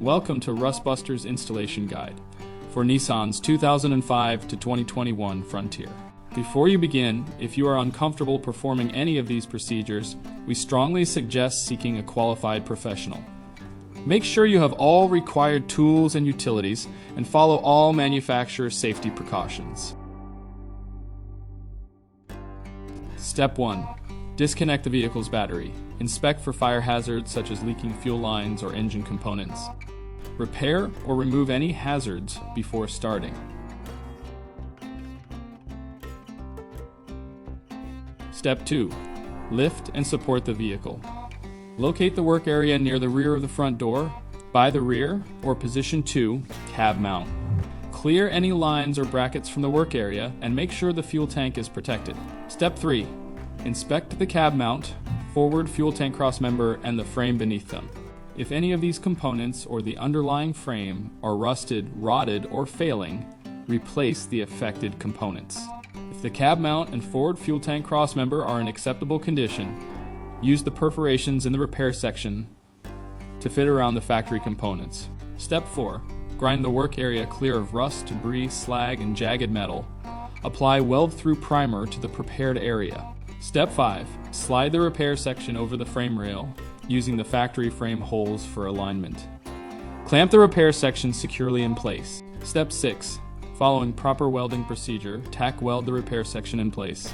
Welcome to Rust Buster's installation guide for Nissan's 2005 to 2021 Frontier. Before you begin, if you are uncomfortable performing any of these procedures, we strongly suggest seeking a qualified professional. Make sure you have all required tools and utilities and follow all manufacturer safety precautions. Step 1. Disconnect the vehicle's battery. Inspect for fire hazards such as leaking fuel lines or engine components. Repair or remove any hazards before starting. Step 2. Lift and support the vehicle. Locate the work area near the rear of the front door, by the rear, or position 2, cab mount. Clear any lines or brackets from the work area and make sure the fuel tank is protected. Step 3. Inspect the cab mount, forward fuel tank crossmember, and the frame beneath them. If any of these components or the underlying frame are rusted, rotted, or failing, replace the affected components. If the cab mount and forward fuel tank crossmember are in acceptable condition, use the perforations in the repair section to fit around the factory components. Step 4. Grind the work area clear of rust, debris, slag, and jagged metal. Apply weld-through primer to the prepared area. Step 5. Slide the repair section over the frame rail using the factory frame holes for alignment. Clamp the repair section securely in place. Step 6. Following proper welding procedure, tack weld the repair section in place.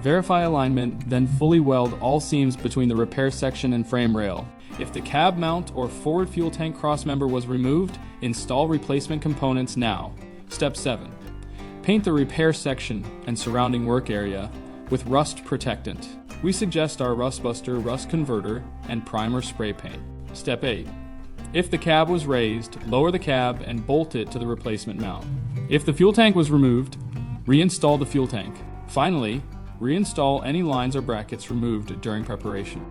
Verify alignment, then fully weld all seams between the repair section and frame rail. If the cab mount or forward fuel tank crossmember was removed, install replacement components now. Step 7. Paint the repair section and surrounding work area with rust protectant. We suggest our Rust Buster Rust Converter and Primer Spray Paint. Step 8. If the cab was raised, lower the cab and bolt it to the replacement mount. If the fuel tank was removed, reinstall the fuel tank. Finally, reinstall any lines or brackets removed during preparation.